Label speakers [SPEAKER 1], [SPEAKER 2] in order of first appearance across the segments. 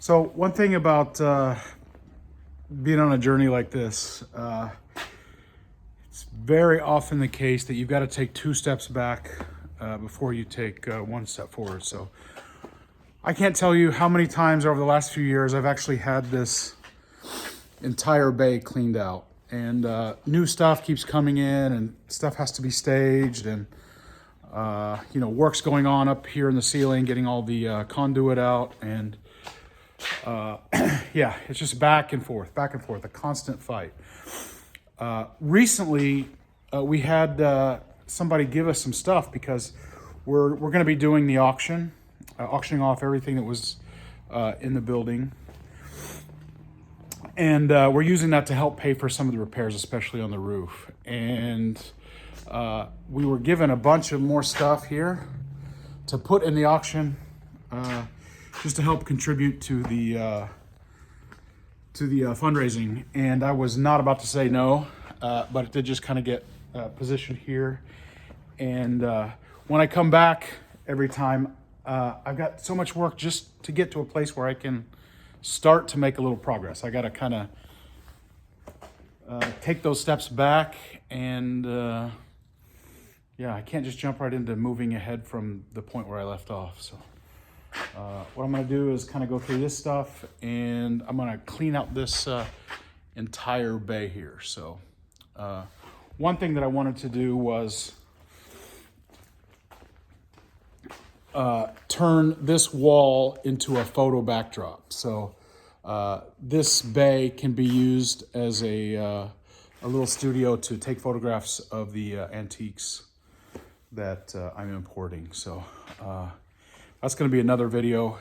[SPEAKER 1] So one thing about being on a journey like this, it's very often the case that you've got to take 2 steps back before you take 1 step forward. So I can't tell you how many times over the last few years I've actually had this entire bay cleaned out, and new stuff keeps coming in, and stuff has to be staged, and work's going on up here in the ceiling, getting all the conduit out, and yeah, it's just back and forth, a constant fight. Recently, we had somebody give us some stuff because we're going to be doing the auctioning off everything that was in the building, and we're using that to help pay for some of the repairs, especially on the roof. And we were given a bunch of more stuff here to put in the auction, just to help contribute to the fundraising. And I was not about to say no, but it did just kind of get positioned here. And when I come back every time, I've got so much work just to get to a place where I can start to make a little progress. I got to kind of take those steps back, and yeah, I can't just jump right into moving ahead from the point where I left off. So what I'm going to do is kind of go through this stuff, and I'm going to clean out this entire bay here. So one thing that I wanted to do was turn this wall into a photo backdrop. So this bay can be used as a little studio to take photographs of the antiques that I'm importing. So that's going to be another video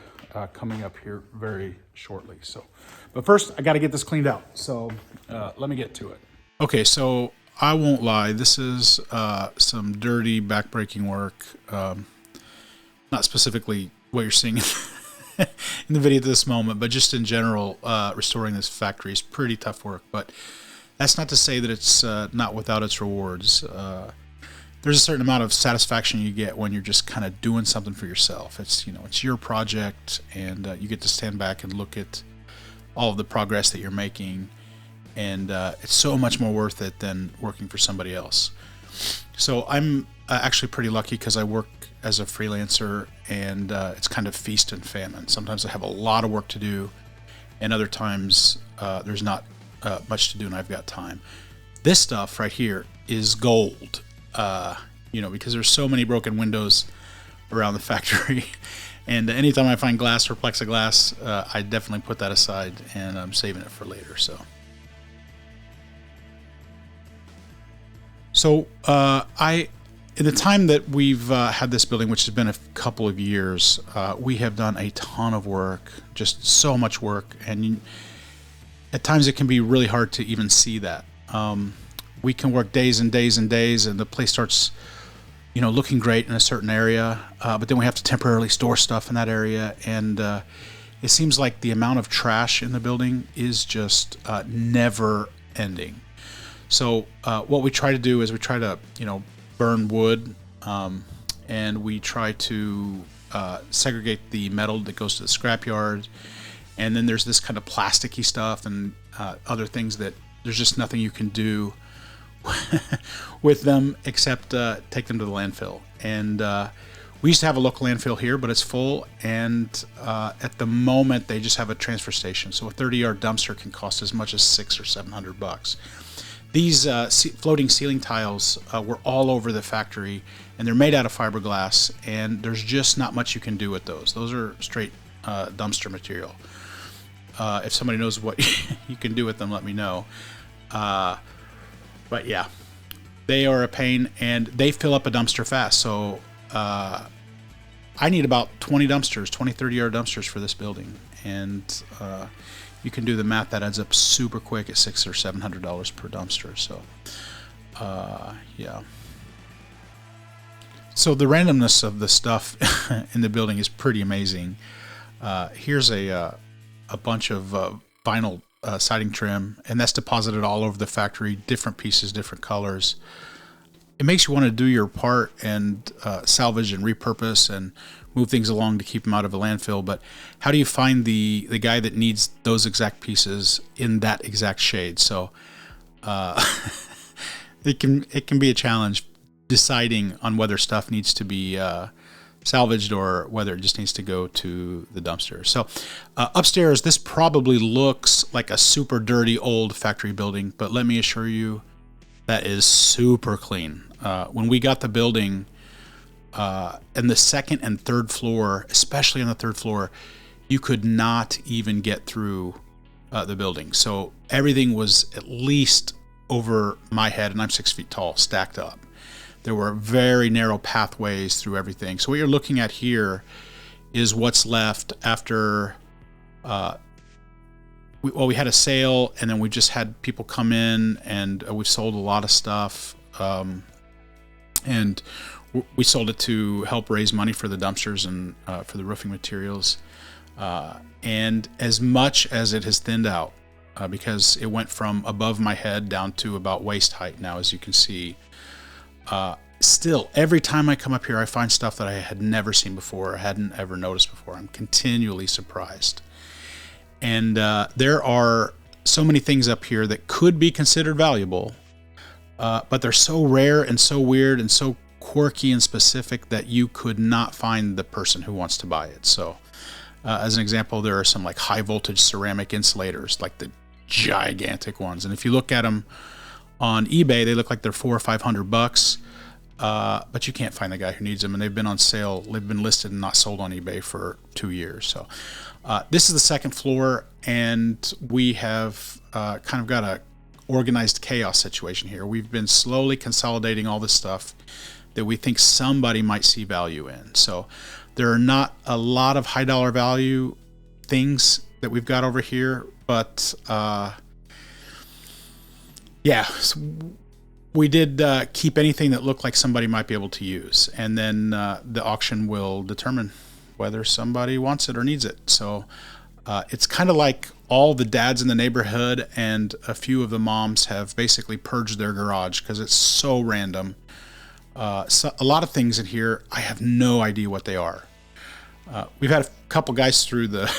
[SPEAKER 1] coming up here very shortly. So, but first I got to get this cleaned out. So let me get to it. Okay, so I won't lie. This is some dirty, backbreaking work. Not specifically what you're seeing in the video at this moment, but just in general, restoring this factory is pretty tough work. But that's not to say that it's not without its rewards. There's a certain amount of satisfaction you get when you're just kind of doing something for yourself. It's it's your project, and you get to stand back and look at all of the progress that you're making, and it's so much more worth it than working for somebody else. So I'm actually pretty lucky because I work as a freelancer, and it's kind of feast and famine. Sometimes I have a lot of work to do, and other times there's not much to do and I've got time. This stuff right here is gold, because there's so many broken windows around the factory. And anytime I find glass or plexiglass, I definitely put that aside, and I'm saving it for later. So in the time that we've had this building, which has been a couple of years, we have done a ton of work, just so much work, and at times it can be really hard to even see that. We can work days and days and days, and the place starts, looking great in a certain area, but then we have to temporarily store stuff in that area, and it seems like the amount of trash in the building is just never ending. So what we try to do is we try to, burn wood, and we try to segregate the metal that goes to the scrapyard, and then there's this kind of plasticky stuff and other things that there's just nothing you can do with them except take them to the landfill. And we used to have a local landfill here, but it's full, and at the moment they just have a transfer station. So a 30-yard dumpster can cost as much as $600 or $700. These floating ceiling tiles were all over the factory, and they're made out of fiberglass, and there's just not much you can do with those. Those are straight dumpster material. If somebody knows what you can do with them, let me know. But yeah, they are a pain, and they fill up a dumpster fast. So I need about 20 dumpsters, 20, 30-yard dumpsters for this building. And you can do the math. That adds up super quick at $600 or $700 per dumpster. So yeah. So the randomness of the stuff in the building is pretty amazing. Here's a bunch of vinyl siding trim, and that's deposited all over the factory, different pieces, different colors. it makes you want to do your part and salvage and repurpose and move things along to keep them out of a landfill. But how do you find the guy that needs those exact pieces in that exact shade? So it can be a challenge deciding on whether stuff needs to be salvaged or whether it just needs to go to the dumpster. So upstairs, this probably looks like a super dirty old factory building, but let me assure you that is super clean. When we got the building, in the second and third floor, especially on the third floor, you could not even get through the building. So everything was at least over my head, and I'm 6 feet tall, stacked up. There were very narrow pathways through everything. So what you're looking at here is what's left after, we had a sale, and then we just had people come in, and we've sold a lot of stuff. And we sold it to help raise money for the dumpsters and for the roofing materials. And as much as it has thinned out, because it went from above my head down to about waist height now, as you can see, still, every time I come up here, I find stuff that I had never seen before, or hadn't ever noticed before. I'm continually surprised. And there are so many things up here that could be considered valuable, but they're so rare and so weird and so quirky and specific that you could not find the person who wants to buy it. So as an example, there are some like high voltage ceramic insulators, like the gigantic ones. And if you look at them on eBay, they look like they're $400 or $500, but you can't find the guy who needs them. And they've been on sale. They've been listed and not sold on eBay for 2 years. So this is the second floor, and we have kind of got a organized chaos situation here. We've been slowly consolidating all this stuff that we think somebody might see value in. So there are not a lot of high dollar value things that we've got over here, but yeah, so we did keep anything that looked like somebody might be able to use, and then the auction will determine whether somebody wants it or needs it. So it's kind of like all the dads in the neighborhood and a few of the moms have basically purged their garage because it's so random. So a lot of things in here, I have no idea what they are. We've had a couple guys through the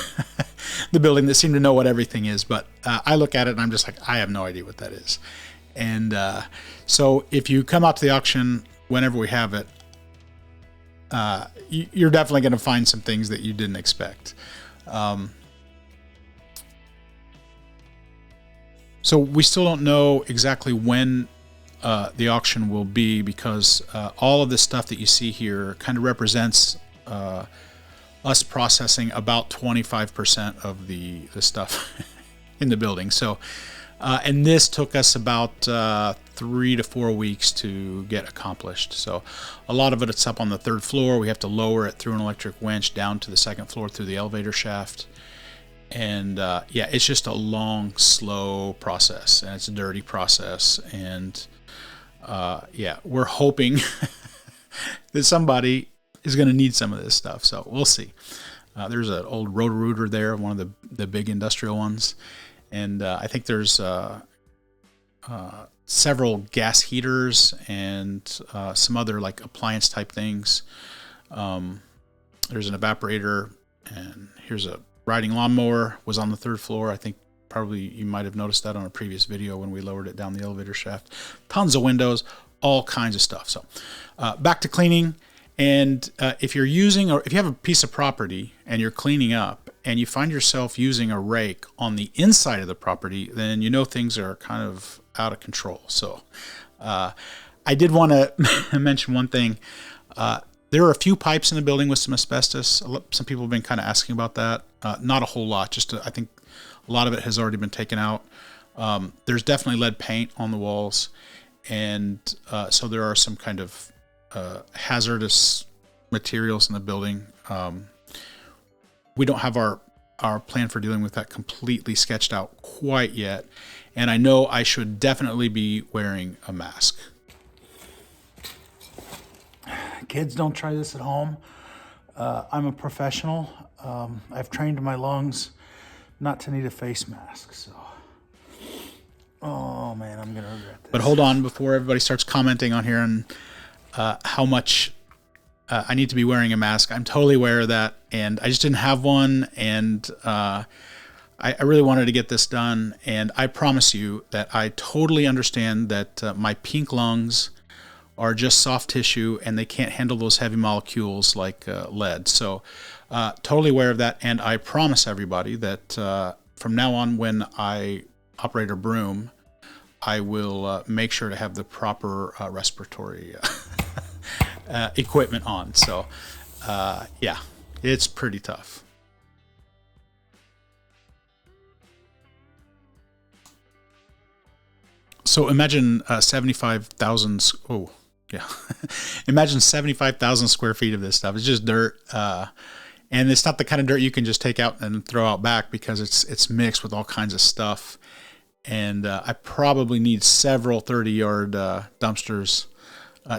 [SPEAKER 1] the building that seem to know what everything is, but I look at it and I'm just like, I have no idea what that is. And so if you come out to the auction whenever we have it, you're definitely going to find some things that you didn't expect. So we still don't know exactly when the auction will be, because all of this stuff that you see here kind of represents us processing about 25% of the stuff in the building. So, and this took us about 3 to 4 weeks to get accomplished. So a lot of it's up on the third floor. We have to lower it through an electric winch down to the second floor through the elevator shaft. And yeah, it's just a long, slow process, and it's a dirty process. And yeah, we're hoping that somebody is going to need some of this stuff. So we'll see. There's an old Roto-Rooter there, one of the big industrial ones. And I think there's several gas heaters and some other like appliance type things. There's an evaporator, and here's a riding lawnmower was on the third floor. I think probably you might have noticed that on a previous video when we lowered it down the elevator shaft. Tons of windows, all kinds of stuff. So back to cleaning. And if you're using, or if you have a piece of property and you're cleaning up and you find yourself using a rake on the inside of the property, then you know things are kind of out of control. So I did want to mention one thing. There are a few pipes in the building with some asbestos. Some people have been kind of asking about that. Not a whole lot. Just I think a lot of it has already been taken out. There's definitely lead paint on the walls, and so there are some kind of hazardous materials in the building. We don't have our plan for dealing with that completely sketched out quite yet, and I know I should definitely be wearing a mask. Kids, don't try this at home. I'm a professional. I've trained my lungs not to need a face mask. So,
[SPEAKER 2] Oh man, I'm gonna regret this.
[SPEAKER 3] But hold on before everybody starts commenting on here and how much I need to be wearing a mask. I'm totally aware of that, and I just didn't have one, and I really wanted to get this done, and I promise you that I totally understand that my pink lungs are just soft tissue, and they can't handle those heavy molecules like lead. So totally aware of that, and I promise everybody that from now on, when I operate a broom, I will make sure to have the proper respiratory equipment on. So yeah, it's pretty tough. So imagine 75,000. Oh yeah, imagine 75,000 square feet of this stuff. It's just dirt, and it's not the kind of dirt you can just take out and throw out back, because it's mixed with all kinds of stuff. And I probably need several 30-yard dumpsters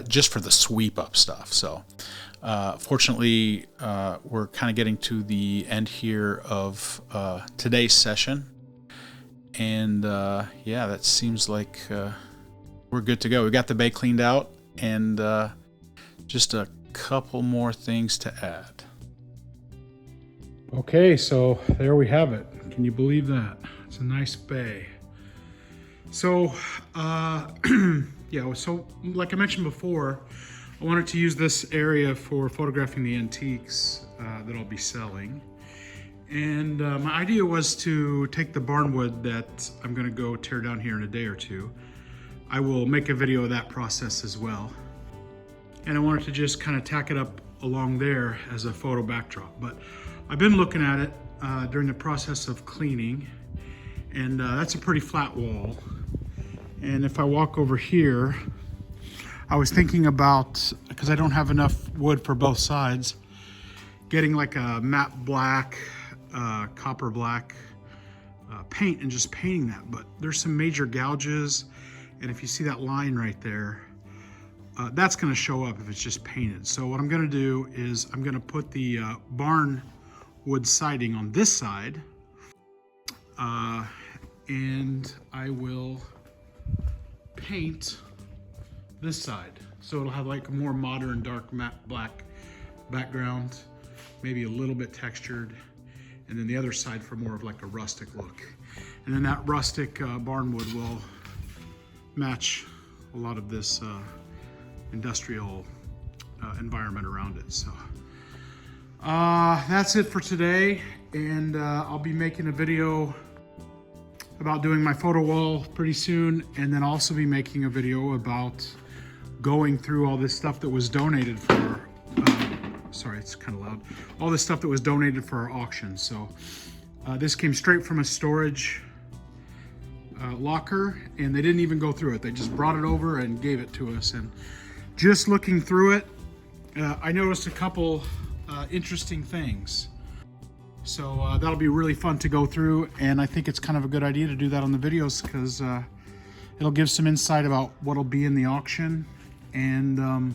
[SPEAKER 3] just for the sweep up stuff. So fortunately, we're kind of getting to the end here of today's session. And yeah, that seems like we're good to go. We got the bay cleaned out, and just a couple more things to add.
[SPEAKER 1] Okay, so there we have it. Can you believe that? It's a nice bay. So, yeah, so like I mentioned before, I wanted to use this area for photographing the antiques that I'll be selling. And my idea was to take the barnwood that I'm gonna go tear down here in a day or two. I will make a video of that process as well. And I wanted to just kind of tack it up along there as a photo backdrop. But I've been looking at it during the process of cleaning, and that's a pretty flat wall. And if I walk over here, I was thinking about, because I don't have enough wood for both sides, getting like a matte black, copper black paint and just painting that. But there's some major gouges, and if you see that line right there, that's gonna show up if it's just painted. So what I'm gonna do is I'm gonna put the barn wood siding on this side, and I will paint this side. So it'll have like a more modern dark matte black background, maybe a little bit textured, and then the other side for more of like a rustic look. And then that rustic barnwood will match a lot of this industrial environment around it. So that's it for today, and I'll be making a video about doing my photo wall pretty soon, and then also be making a video about going through all this stuff that was donated for sorry, it's kind of loud. All this stuff that was donated for our auction. So this came straight from a storage locker, and they didn't even go through it. They just brought it over and gave it to us. And just looking through it, I noticed a couple interesting things. So that'll be really fun to go through, and I think it's kind of a good idea to do that on the videos, because it'll give some insight about what'll be in the auction, and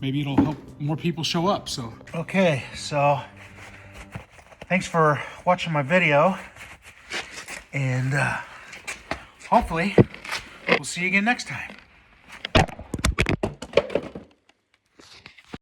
[SPEAKER 1] maybe it'll help more people show up. So
[SPEAKER 2] Okay, so thanks for watching my video, and hopefully we'll see you again next time.